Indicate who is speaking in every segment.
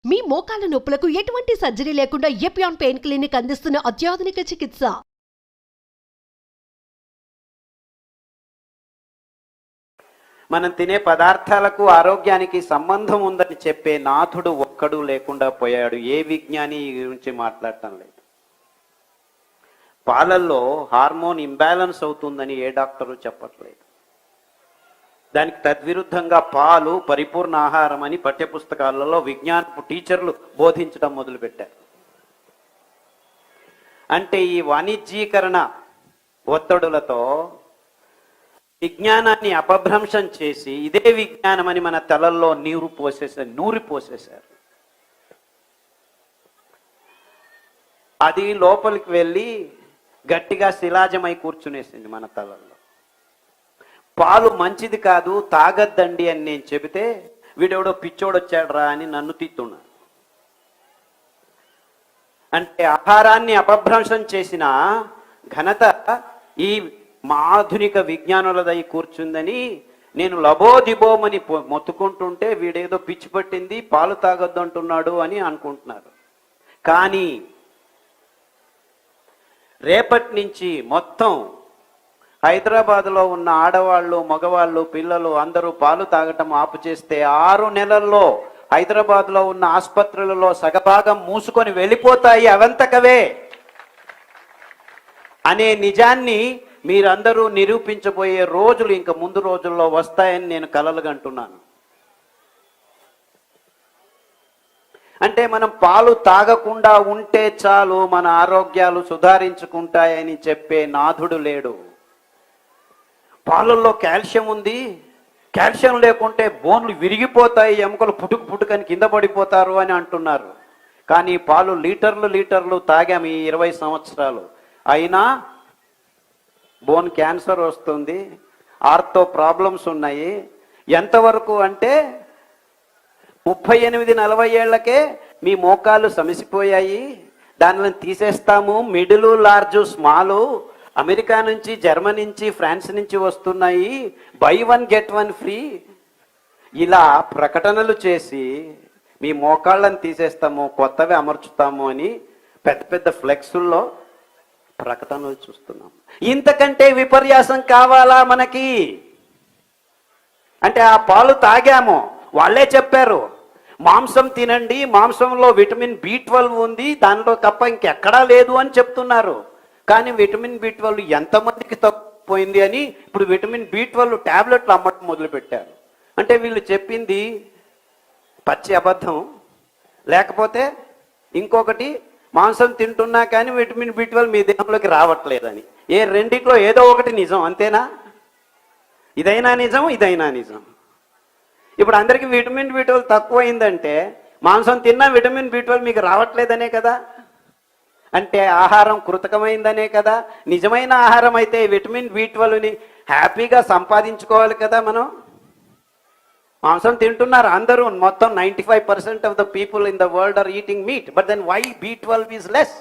Speaker 1: మీ మోకాల నొప్పులకు ఎటువంటి సర్జరీ లేకుండా ఎపియాన్ పెయిన్ క్లినిక్ అందిస్తున్న అత్యాధునిక చికిత్స.
Speaker 2: మనం తినే పదార్థాలకు ఆరోగ్యానికి సంబంధం ఉందని చెప్పే నాథుడు ఒక్కడు లేకుండా పోయాడు. ఏ విజ్ఞాని గురించి మాట్లాడటం లేదు. పాలల్లో హార్మోన్ ఇంబ్యాలెన్స్ అవుతుందని ఏ డాక్టరు చెప్పట్లేదు. దానికి తద్విరుద్ధంగా పాలు పరిపూర్ణ ఆహారం అని పాఠ్యపుస్తకాలలో విజ్ఞానపు టీచర్లు బోధించడం మొదలుపెట్టారు. అంటే ఈ వాణిజ్యీకరణ ఒత్తిడులతో విజ్ఞానాన్ని అపభ్రంశం చేసి ఇదే విజ్ఞానం అని మన తలల్లో నూరి పోసేశారు. అది లోపలికి వెళ్ళి గట్టిగా శిలాజమై కూర్చునేసింది మన తలల్లో. పాలు మంచిది కాదు, తాగద్దండి అని నేను చెబితే వీడెవడో పిచ్చోడొచ్చాడ్రా అని నన్ను తిట్టున్నాడు. అంటే ఆహారాన్ని అపభ్రంశం చేసిన ఘనత ఈ ఆధునిక విజ్ఞానులదై కూర్చుందని నేను లబోదిబోమని మొత్తుకుంటుంటే వీడేదో పిచ్చి పట్టింది, పాలు తాగొద్దు అంటున్నాడు అని అనుకుంటున్నారు. కానీ రేపటి నుంచి మొత్తం హైదరాబాద్లో ఉన్న ఆడవాళ్ళు, మగవాళ్ళు, పిల్లలు అందరూ పాలు తాగటం ఆపు చేస్తే 6 నెలల్లో హైదరాబాద్లో ఉన్న ఆసుపత్రులలో సగభాగం మూసుకొని వెళ్ళిపోతాయి అవంతకవే అనే నిజాన్ని మీరందరూ నిరూపించబోయే రోజులు ఇంక ముందు రోజుల్లో వస్తాయని నేను కలలుగంటున్నాను. అంటే మనం పాలు తాగకుండా ఉంటే చాలు మన ఆరోగ్యాలు సుధారించుకుంటాయని చెప్పే నాథుడు లేడు. పాలల్లో కాల్షియం ఉంది, కాల్షియం లేకుంటే బోన్లు విరిగిపోతాయి, ఎముకలు పుట్టుకని కింద పడిపోతారు అని అంటున్నారు. కానీ పాలు లీటర్లు తాగాము ఈ 20 సంవత్సరాలు, అయినా బోన్ క్యాన్సర్ వస్తుంది, ఆర్థో ప్రాబ్లమ్స్ ఉన్నాయి. ఎంతవరకు అంటే 38-40 ఏళ్లకే మీ మోకాలు సమసిపోయాయి, దానిని తీసేస్తాము. మిడిల్, లార్జ్, స్మాలు అమెరికా నుంచి, జర్మనీ నుంచి, ఫ్రాన్స్ నుంచి వస్తున్నాయి, బై 1 get 1 ఫ్రీ ఇలా ప్రకటనలు చేసి మీ మోకాళ్ళని తీసేస్తాము, కొత్తవి అమర్చుతాము అని పెద్ద పెద్ద ఫ్లెక్సుల్లో ప్రకటనలు చూస్తున్నాం. ఇంతకంటే విపర్యాసం కావాలా మనకి? అంటే ఆ పాలు తాగాము, వాళ్ళే చెప్పారు మాంసం తినండి, మాంసంలో విటమిన్ B12 ఉంది, దానిలో తప్ప ఇంకెక్కడా లేదు అని చెప్తున్నారు. కానీ విటమిన్ B12 ఎంతమందికి తప్పిపోయింది అని ఇప్పుడు విటమిన్ B12 టాబ్లెట్లు అమ్మటం మొదలుపెట్టారు. అంటే వీళ్ళు చెప్పింది పచ్చి అబద్ధం, లేకపోతే ఇంకొకటి మాంసం తింటున్నా కానీ విటమిన్ B12 మీ దేహంలోకి రావట్లేదని. ఏ రెండిట్లో ఏదో ఒకటి నిజం, అంతేనా? ఇదైనా నిజం, ఇదైనా నిజం. ఇప్పుడు అందరికీ విటమిన్ B12 తక్కువైందంటే మాంసం తిన్నా విటమిన్ B12 మీకు రావట్లేదనే కదా. అంటే ఆహారం కృతకమైందనే కదా. నిజమైన ఆహారం అయితే విటమిన్ B12ని హ్యాపీగా సంపాదించుకోవాలి కదా. మనం మాంసం తింటున్నారు అందరూ, మొత్తం 95% of the people in the world are eating meat, but then why B12 is less?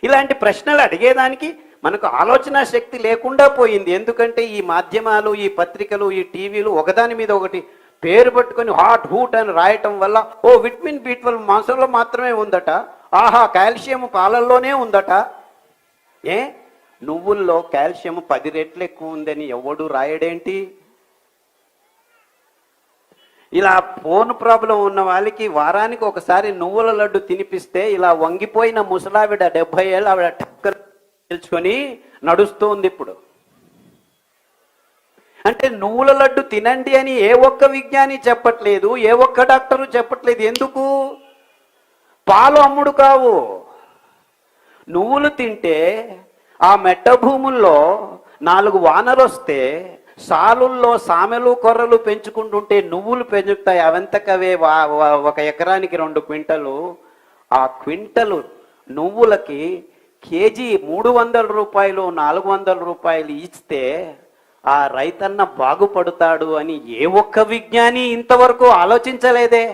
Speaker 2: ఇలాంటి ప్రశ్నలు అడిగేదానికి మనకు ఆలోచన శక్తి లేకుండా పోయింది. ఎందుకంటే ఈ మాధ్యమాలు, ఈ పత్రికలు, ఈ టీవీలు ఒకదాని మీద ఒకటి పేరు పట్టుకొని హాట్ హూట్ అని రాయటం వల్ల ఓ విటమిన్ B12 మాంసంలో మాత్రమే ఉందట, ఆహా కాల్షియం పాలల్లోనే ఉందట. నువ్వుల్లో కాల్షియం 10 రెట్లు ఎక్కువ ఉందని ఎవడు రాయడేంటి? ఇలా ఫోన్ ప్రాబ్లం ఉన్న వాళ్ళకి వారానికి ఒకసారి నువ్వుల లడ్డు తినిపిస్తే ఇలా వంగిపోయిన ముసలావిడ 70 ఏళ్ళు ఆవిడ టక్కర్ తెలుసుకొని నడుస్తూ ఉంది ఇప్పుడు. అంటే నువ్వుల లడ్డు తినండి అని ఏ ఒక్క విజ్ఞాని చెప్పట్లేదు, ఏ ఒక్క డాక్టరు చెప్పట్లేదు. ఎందుకు? పాలు అమ్ముడు కావు. నువ్వులు తింటే ఆ మెట్ట భూముల్లో 4 వానలు వస్తే సాలుల్లో సామెలు కొర్రలు పెంచుకుంటుంటే నువ్వులు పెంచుతాయి అవంతకవే. 1 ఎకరానికి 2 క్వింటలు. ఆ క్వింటలు నువ్వులకి కేజీ 300 రూపాయలు, 400 రూపాయలు ఇస్తే ఆ రైతన్న బాగుపడతాడు అని ఏ ఒక్క విజ్ఞాని ఇంతవరకు ఆలోచించలేదే.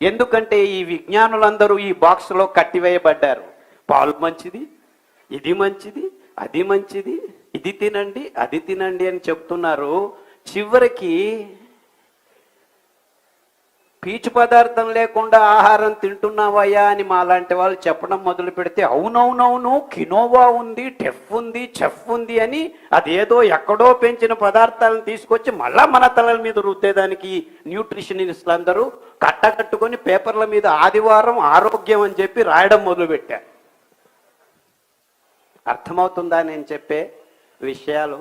Speaker 2: ఎందుకంటే ఈ విజ్ఞానులందరూ ఈ బాక్స్లో కట్టివేయబడ్డారు. పాలు మంచిది, ఇది మంచిది, అది మంచిది, ఇది తినండి, అది తినండి అని చెప్తున్నారు. చివరికి పీచు పదార్థం లేకుండా ఆహారం తింటున్నావయ్యా అని మాలాంటి వాళ్ళు చెప్పడం మొదలు పెడితే అవునవునవును కినోవా ఉంది, టెఫ్ ఉంది, చెఫ్ ఉంది అని అదేదో ఎక్కడో పెంచిన పదార్థాలను తీసుకొచ్చి మళ్ళా మన తలల మీద రుద్దేదానికి న్యూట్రిషనిస్టులు అందరూ కట్టకట్టుకొని పేపర్ల మీద ఆదివారం ఆరోగ్యం అని చెప్పి రాయడం మొదలుపెట్టారు. అర్థమవుతుందా నేను చెప్పే విషయాలు?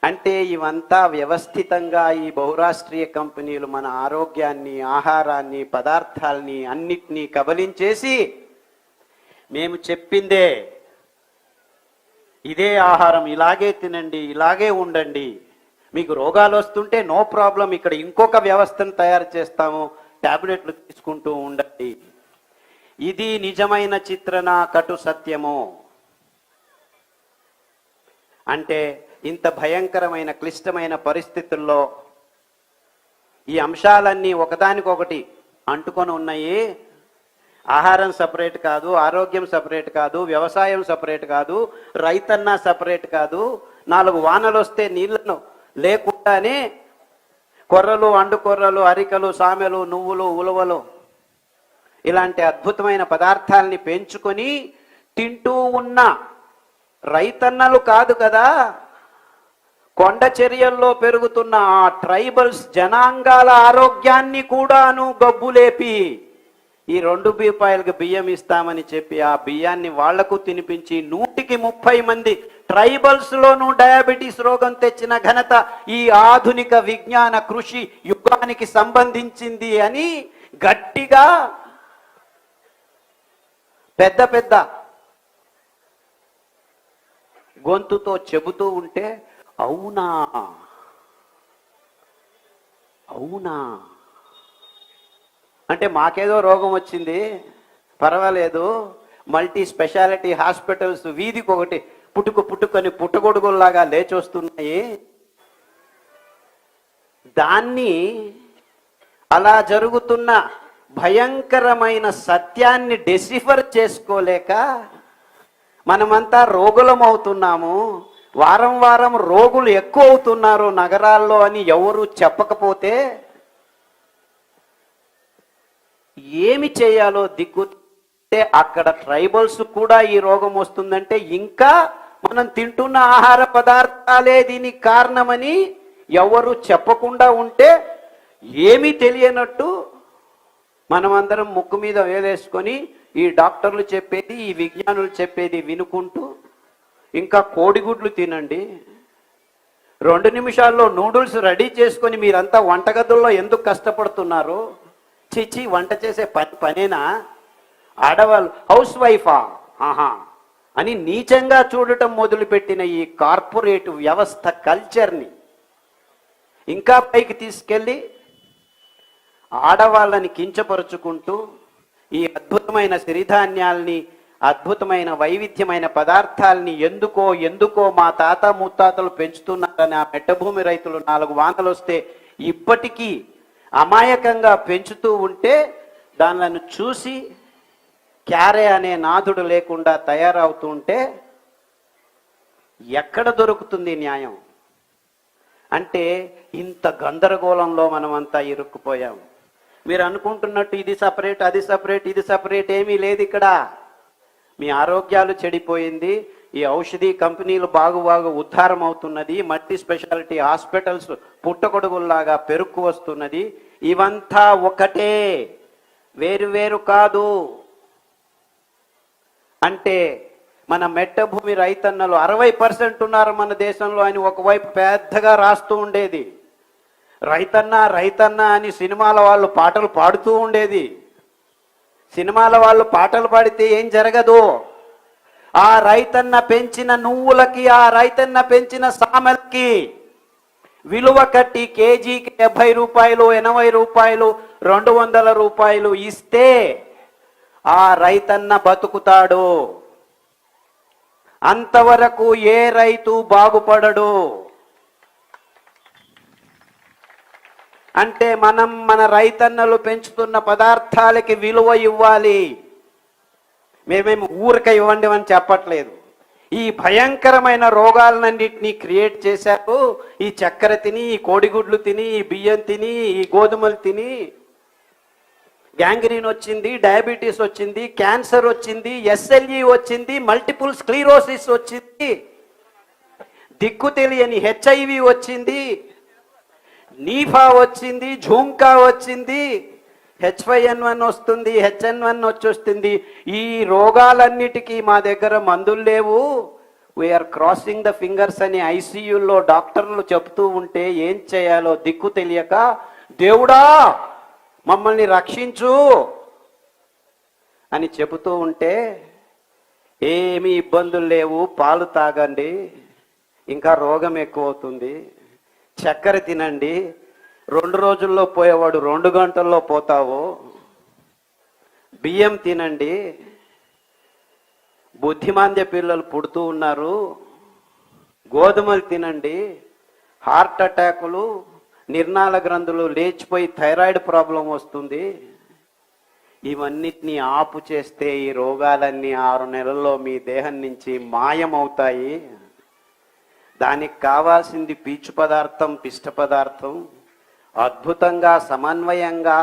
Speaker 2: అంటే ఇవంతా వ్యవస్థితంగా ఈ బహురాష్ట్రీయ కంపెనీలు మన ఆరోగ్యాన్ని, ఆహారాన్ని, పదార్థాలని అన్నిటినీ కబలించేసి మేము చెప్పిందే ఇదే ఆహారం, ఇలాగే తినండి, ఇలాగే ఉండండి, మీకు రోగాలు వస్తుంటే నో ప్రాబ్లం, ఇక్కడ ఇంకొక వ్యవస్థను తయారు చేస్తాము, టాబ్లెట్లు తీసుకుంటూ ఉండండి. ఇది నిజమైన చిత్రణ, కటు సత్యము. అంటే ఇంత భయంకరమైన క్లిష్టమైన పరిస్థితుల్లో ఈ అంశాలన్నీ ఒకదానికొకటి అంటుకొని ఉన్నాయి. ఆహారం సపరేట్ కాదు, ఆరోగ్యం సపరేట్ కాదు, వ్యవసాయం సపరేట్ కాదు, రైతన్న సపరేట్ కాదు. 4 వానలు వస్తే నీళ్లను లేకుండానే కొర్రలు, అండుకొర్రలు, అరికలు, సామెలు, నువ్వులు, ఉలవలు ఇలాంటి అద్భుతమైన పదార్థాలని పెంచుకొని తింటూ ఉన్న రైతన్నలు కాదు కదా, కొండ చర్యల్లో పెరుగుతున్న ఆ ట్రైబల్స్ జనాంగాల ఆరోగ్యాన్ని కూడాను గబ్బులేపి ఈ 2 రూపాయలకు బియ్యం ఇస్తామని చెప్పి ఆ బియ్యాన్ని వాళ్లకు తినిపించి 130 మంది ట్రైబల్స్లోనూ డయాబెటీస్ రోగం తెచ్చిన ఘనత ఈ ఆధునిక విజ్ఞాన కృషి యుగానికి సంబంధించింది అని గట్టిగా పెద్ద పెద్ద గొంతుతో చెబుతూ ఉంటే అవునా అవునా అంటే మాకేదో రోగం వచ్చింది, పర్వాలేదు, మల్టీ స్పెషాలిటీ హాస్పిటల్స్ వీధికి ఒకటి పుట్టుకొని పుట్టగొడుగుల్లాగా లేచొస్తున్నాయి. దాన్ని అలా జరుగుతున్న భయంకరమైన సత్యాన్ని డెసిఫర్ చేసుకోలేక మనమంతా రోగులమవుతున్నాము. వారం వారం రోగులు ఎక్కువ అవుతున్నారు నగరాల్లో అని ఎవరు చెప్పకపోతే ఏమి చేయాలో దిక్కుంటే అక్కడ ట్రైబల్స్ కూడా ఈ రోగం వస్తుందంటే ఇంకా మనం తింటున్న ఆహార పదార్థాలే దీనికి కారణమని ఎవరు చెప్పకుండా ఉంటే ఏమీ తెలియనట్టు మనమందరం ముక్కు మీద వేలేసుకొని ఈ డాక్టర్లు చెప్పేది, ఈ విజ్ఞానులు చెప్పేది వినుకుంటూ ఇంకా కోడిగుడ్లు తినండి, 2 నిమిషాల్లో నూడిల్స్ రెడీ చేసుకొని మీరంతా వంటగదుల్లో ఎందుకు కష్టపడుతున్నారు? చిచి, వంట చేసే పనేనా? ఆడవాళ్ళు హౌస్ వైఫా ఆహా అని నీచంగా చూడటం మొదలుపెట్టిన ఈ కార్పొరేట్ వ్యవస్థ కల్చర్ని ఇంకా పైకి తీసుకెళ్ళి ఆడవాళ్ళని కించపరుచుకుంటూ ఈ అద్భుతమైన సిరిధాన్యాల్ని, అద్భుతమైన వైవిధ్యమైన పదార్థాలని ఎందుకో మా తాత ముత్తాతలు పెంచుతున్నారని ఆ మెట్టభూమి రైతులు 4 వానలు వస్తే ఇప్పటికీ అమాయకంగా పెంచుతూ ఉంటే దానిలను చూసి క్యారే అనే నాథుడు లేకుండా తయారవుతూ ఉంటే ఎక్కడ దొరుకుతుంది న్యాయం? అంటే ఇంత గందరగోళంలో మనమంతా ఇరుక్కుపోయాం. మీరు అనుకుంటున్నట్టు ఇది సపరేట్, అది సపరేట్, ఇది సపరేట్ ఏమీ లేదు ఇక్కడ. మీ ఆరోగ్యాలు చెడిపోయింది, ఈ ఔషధి కంపెనీలు బాగు ఉద్ధారం అవుతున్నది, మల్టీ స్పెషాలిటీ హాస్పిటల్స్ పుట్టగొడుగుల్లాగా పెరుక్కు వస్తున్నది. ఇవంతా ఒకటే, వేరు కాదు. అంటే మన మెట్టభూమి రైతన్నలు 60% ఉన్నారు మన దేశంలో అని ఒకవైపు పెద్దగా రాస్తూ ఉండేది. రైతన్న అని సినిమాల వాళ్ళు పాటలు పాడుతూ ఉండేది. సినిమాల వాళ్ళు పాటలు పాడితే ఏం జరగదు. ఆ రైతన్న పెంచిన నువ్వులకి, ఆ రైతన్న పెంచిన సామెలకి విలువ కట్టి కేజీకి 70 రూపాయలు, 80 రూపాయలు, 200 రూపాయలు ఇస్తే ఆ రైతన్న బతుకుతాడు. అంతవరకు ఏ రైతు బాగుపడడు. అంటే మనం మన రైతన్నలు పెంచుతున్న పదార్థాలకి విలువ ఇవ్వాలి. మేమేమి ఊరిక ఇవ్వండి అని చెప్పట్లేదు. ఈ భయంకరమైన రోగాలన్నింటినీ క్రియేట్ చేశారు. ఈ చక్కెర తిని, ఈ కోడిగుడ్లు తిని, ఈ బియ్యం తిని, ఈ గోధుమలు తిని గ్యాంగ్రీన్ వచ్చింది, డయాబెటీస్ వచ్చింది, క్యాన్సర్ వచ్చింది, ఎస్ఎల్ఈ వచ్చింది, మల్టిపుల్ స్క్లీరోసిస్ వచ్చింది, దిక్కు తెలియని హెచ్ఐవి వచ్చింది, నీఫా వచ్చింది, జూంకా వచ్చింది, H5N1 వస్తుంది, HN1 వచ్చేస్తుంది. ఈ రోగాలన్నిటికీ మా దగ్గర మందులు లేవు, వీఆర్ క్రాసింగ్ ద ఫింగర్స్ అని ఐసీయూలో డాక్టర్లు చెప్తూ ఉంటే ఏం చేయాలో దిక్కు తెలియక, దేవుడా మమ్మల్ని రక్షించు అని చెబుతూ ఉంటే, ఏమీ ఇబ్బందులు లేవు, పాలు తాగండి, ఇంకా రోగం ఎక్కువ అవుతుంది, చక్కెర తినండి, 2 రోజుల్లో పోయేవాడు 2 గంటల్లో పోతావు, బియ్యం తినండి, బుద్ధిమాంద్య పిల్లలు పుడుతూ ఉన్నారు, గోధుమలు తినండి, హార్ట్ అటాకులు, నిర్నాళ గ్రంథులు లేచిపోయి థైరాయిడ్ ప్రాబ్లం వస్తుంది. ఇవన్నిటినీ ఆపు చేస్తే ఈ రోగాలన్నీ 6 నెలల్లో మీ దేహం నుంచి మాయమవుతాయి. దానికి కావాల్సింది పీచు పదార్థం, పిష్ట పదార్థం. అద్భుతంగా, సమన్వయంగా,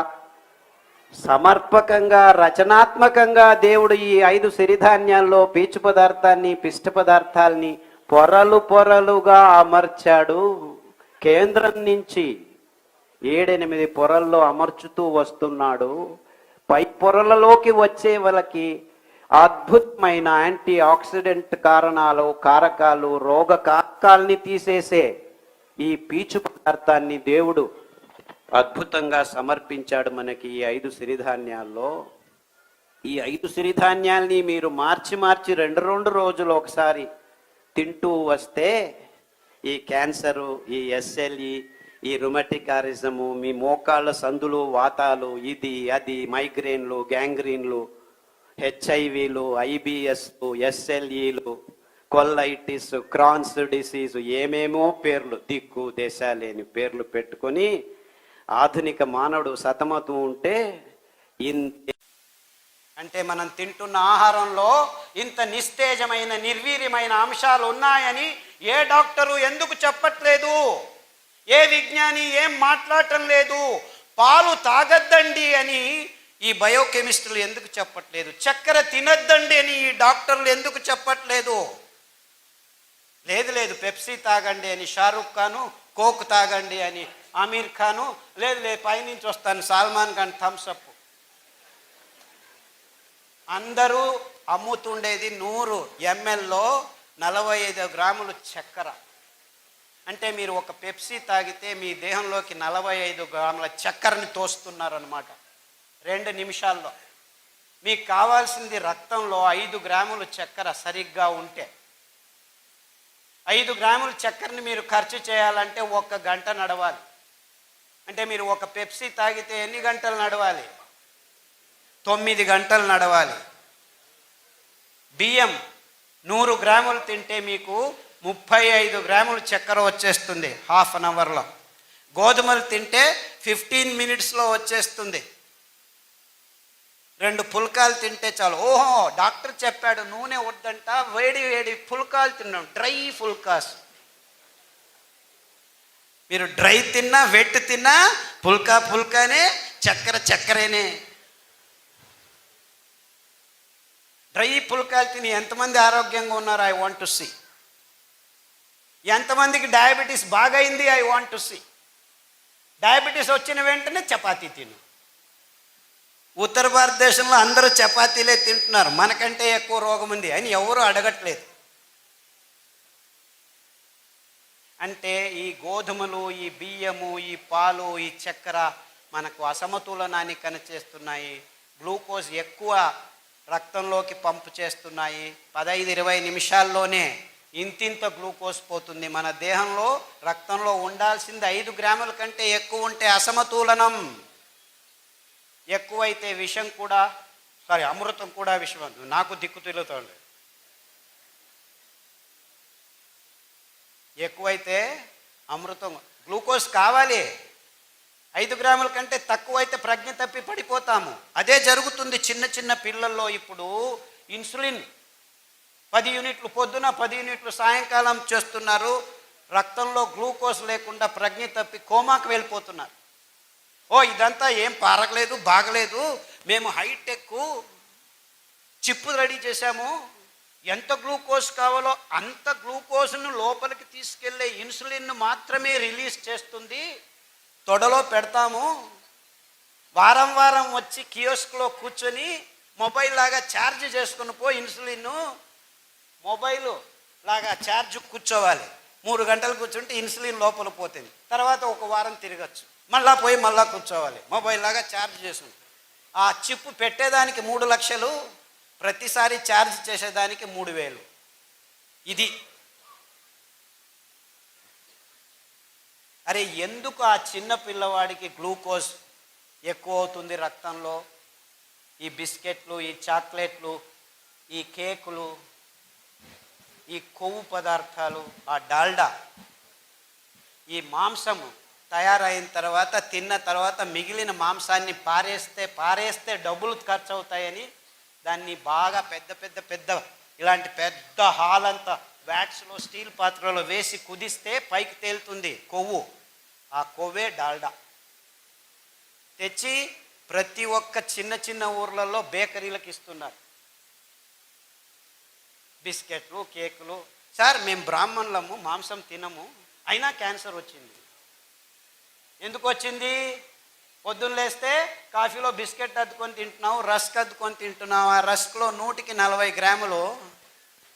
Speaker 2: సమర్పకంగా, రచనాత్మకంగా దేవుడు ఈ 5 సిరిధాన్యాల్లో పీచు పదార్థాన్ని, పిష్ట పదార్థాల్ని పొరలు పొరలుగా అమర్చాడు. కేంద్రం నుంచి 7-8 పొరల్లో అమర్చుతూ వస్తున్నాడు. పై పొరలలోకి వచ్చే వాళ్ళకి అద్భుతమైన యాంటీ ఆక్సిడెంట్ కారకాలు, రోగ కారకాల్ని తీసేసే ఈ పీచు పదార్థాన్ని దేవుడు అద్భుతంగా సమర్పించాడు మనకి ఈ 5 సిరిధాన్యాల్లో. ఈ 5 సిరిధాన్యాల్ని మీరు మార్చి 2 రోజులు ఒకసారి తింటూ వస్తే ఈ క్యాన్సరు, ఈ ఎస్ఎల్ఈ, ఈ రుమటికారిజము, మీ మోకాళ్ళ సందులు, వాతాలు, ఇది అది, మైగ్రేన్లు, గ్యాంగ్రీన్లు, హెచ్ఐవిలు, ఐబిఎస్లు, ఎస్ఎల్ఈలు, కొల్లైటిస్, క్రాన్స్ డిసీజు, ఏమేమో పేర్లు, దిక్కు దేశాలేని పేర్లు పెట్టుకొని ఆధునిక మానవుడు సతమతం ఉంటే, అంటే మనం తింటున్న ఆహారంలో ఇంత నిస్తేజమైన, నిర్వీర్యమైన అంశాలు ఉన్నాయని ఏ డాక్టరు ఎందుకు చెప్పట్లేదు? ఏ విజ్ఞాని ఏం మాట్లాడటం లేదు? పాలు తాగద్దండి అని ఈ బయోకెమిస్టులు ఎందుకు చెప్పట్లేదు? చక్కెర తినద్దండి అని ఈ డాక్టర్లు ఎందుకు చెప్పట్లేదు? లేదు పెప్సీ తాగండి అని షారుఖ్ ఖాను, కోక్ తాగండి అని ఆమీర్ ఖాను, లేదు పైనుంచి వస్తాను సల్మాన్ ఖాన్ థమ్స్అప్. అందరూ అమ్ముతుండేది 100 mlలో 45 గ్రాములు చక్కెర. అంటే మీరు ఒక పెప్సీ తాగితే మీ దేహంలోకి 45 గ్రాముల చక్కెరని తోస్తున్నారనమాట 2 నిమిషాల్లో. మీకు కావాల్సింది రక్తంలో 5 గ్రాములు చక్కెర సరిగ్గా ఉంటే. 5 గ్రాముల చక్కెరని మీరు ఖర్చు చేయాలంటే 1 గంట నడవాలి. అంటే మీరు ఒక పెప్సీ తాగితే ఎన్ని గంటలు నడవాలి? 9 గంటలు నడవాలి. బియ్యం 100 గ్రాములు తింటే మీకు 35 గ్రాములు చక్కెర వచ్చేస్తుంది హాఫ్ అన్ అవర్లో. గోధుమలు తింటే 15 మినిట్స్లో వచ్చేస్తుంది. 2 పుల్కాలు తింటే చాలు. ఓహో, డాక్టర్ చెప్పాడు నూనె వద్దంట, వేడి పుల్కాలు తిన్నాం, డ్రై పుల్కాస్. మీరు డ్రై తిన్నా, వెట్ తిన్నా పుల్కానే, చక్కెరేనే. డ్రై పుల్కాలు తిని ఎంతమంది ఆరోగ్యంగా ఉన్నారు? I want to see. ఎంతమందికి డయాబెటీస్ బాగైంది? I want to see. Diabetes వచ్చిన వెంటనే చపాతీ తిను. ఉత్తర భారతదేశంలో అందరూ చపాతీలే తింటున్నారు, మనకంటే ఎక్కువ రోగం ఉంది అని ఎవరు అడగట్లేదు. అంటే ఈ గోధుమలు, ఈ బియ్యము, ఈ పాలు, ఈ చక్కెర మనకు అసమతులనాన్ని కనిచేస్తున్నాయి. గ్లూకోజ్ ఎక్కువ రక్తంలోకి పంపు చేస్తున్నాయి. 15-20 నిమిషాల్లోనే ఇంతింత గ్లూకోజ్ పోతుంది. మన దేహంలో రక్తంలో ఉండాల్సింది 5 గ్రాముల కంటే ఎక్కువ ఉంటే అసమతులనం. ఎక్కువైతే విషం కూడా, అమృతం కూడా విషం. నాకు దిక్కు తెలుగుతుంది. ఎక్కువైతే అమృతం, గ్లూకోజ్ కావాలి. 5 గ్రాముల కంటే తక్కువైతే ప్రజ్ఞ తప్పి పడిపోతాము. అదే జరుగుతుంది చిన్న పిల్లల్లో. ఇప్పుడు ఇన్సులిన్ 10 యూనిట్లు పొద్దున, 10 యూనిట్లు సాయంకాలం చేస్తున్నారు. రక్తంలో గ్లూకోజ్ లేకుండా ప్రజ్ఞ తప్పి కోమాకు వెళ్ళిపోతున్నారు. ఓ ఇదంతా ఏం పారగలేదు, బాగలేదు, మేము హైటెక్ చిప్పు రెడీ చేశాము, ఎంత గ్లూకోజ్ కావాలో అంత గ్లూకోజ్ను లోపలికి తీసుకెళ్లే ఇన్సులిన్ను మాత్రమే రిలీజ్ చేస్తుంది, తొడలో పెడతాము, వారం వారం వచ్చి కియోస్క్లో కూర్చొని మొబైల్ లాగా ఛార్జ్ చేసుకుని పో, ఇన్సులిన్ మొబైల్ లాగా ఛార్జ్ కూర్చోవాలి, 3 గంటలు కూర్చుంటే ఇన్సులిన్ లోపల పోతుంది, తర్వాత ఒక వారం తిరగచ్చు, మళ్ళా పోయి మళ్ళా కూర్చోవాలి, మొబైల్ లాగా ఛార్జ్ చేసుకుంటాం. ఆ చిప్పు పెట్టేదానికి 3 లక్షలు, ప్రతిసారి ఛార్జ్ చేసేదానికి 3,000. ఇది అరే ఎందుకు ఆ చిన్న పిల్లవాడికి గ్లూకోజ్ ఎక్కువ అవుతుంది రక్తంలో? ఈ బిస్కెట్లు, ఈ చాక్లెట్లు, ఈ కేకులు, ఈ కొవ్వు పదార్థాలు, ఆ డాల్డా, ఈ మాంసము తయారైన తర్వాత తిన్న తర్వాత మిగిలిన మాంసాన్ని పారేస్తే డబ్బులు ఖర్చు అవుతాయని దాన్ని బాగా పెద్ద ఇలాంటి పెద్ద హాల్ అంతా వ్యాట్స్లో స్టీల్ పాత్రలో వేసి కుదిస్తే పైకి తేలుతుంది కొవ్వు. ఆ కొవ్వే డాల్డా. తెచ్చి ప్రతి ఒక్క చిన్న ఊర్లలో బేకరీలకు ఇస్తున్నారు బిస్కెట్లు, కేకులు. సార్ మేము బ్రాహ్మణులము, మాంసం తినము, అయినా క్యాన్సర్ వచ్చింది. ఎందుకు వచ్చింది? పొద్దున్న లేస్తే కాఫీలో బిస్కెట్ అద్దుకొని తింటున్నావు, రస్క్ అద్దుకొని తింటున్నావు, ఆ రస్క్లో 140 గ్రాములు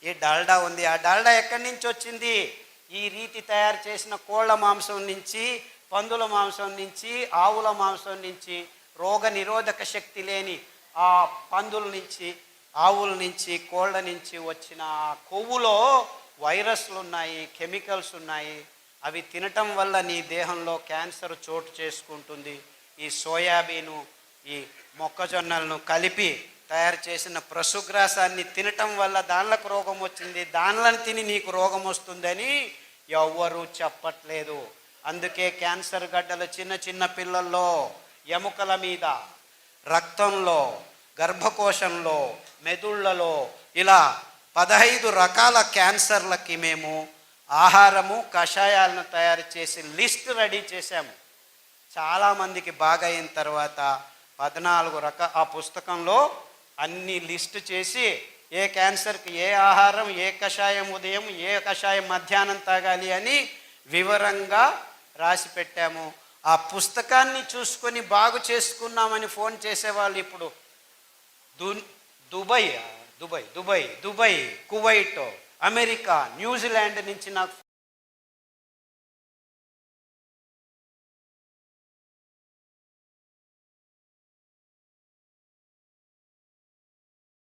Speaker 2: ఈ డాల్డా ఉంది. ఆ డాల్డా ఎక్కడి నుంచి వచ్చింది? ఈ రీతి తయారు చేసిన కోళ్ళ మాంసం నుంచి, పందుల మాంసం నుంచి, ఆవుల మాంసం నుంచి, రోగ నిరోధక శక్తి లేని ఆ పందుల నుంచి, ఆవుల నుంచి, కోళ్ళ నుంచి వచ్చిన ఆ కొవ్వులో వైరస్లు ఉన్నాయి, కెమికల్స్ ఉన్నాయి. అవి తినటం వల్ల నీ దేహంలో క్యాన్సర్ చోటు చేసుకుంటుంది. ఈ సోయాబీను, ఈ మొక్కజొన్నలను కలిపి తయారు చేసిన పశుగ్రాసాన్ని తినటం వల్ల దానిలకు రోగం వచ్చింది, దానిలను తిని నీకు రోగం వస్తుందని ఎవ్వరూ చెప్పట్లేదు. అందుకే క్యాన్సర్ గడ్డలు చిన్న పిల్లల్లో ఎముకల మీద, రక్తంలో, గర్భకోశంలో, మెదుళ్లలో ఇలా 15 రకాల క్యాన్సర్లకి మేము ఆహారము, కషాయాలను తయారు చేసి లిస్ట్ రెడీ చేశాము. చాలామందికి బాగా అయిన తర్వాత 14 ఆ పుస్తకంలో అన్ని లిస్టు చేసి ఏ క్యాన్సర్కి ఏ ఆహారం, ఏ కషాయం ఉదయం, ఏ కషాయం మధ్యాహ్నం తాగాలి అని వివరంగా రాసి పెట్టాము. ఆ పుస్తకాన్ని చూసుకొని బాగు చేసుకున్నామని ఫోన్ చేసేవాళ్ళు ఇప్పుడు దుబాయ్, కువైట్, అమెరికా, న్యూజిలాండ్ నుంచి నాకు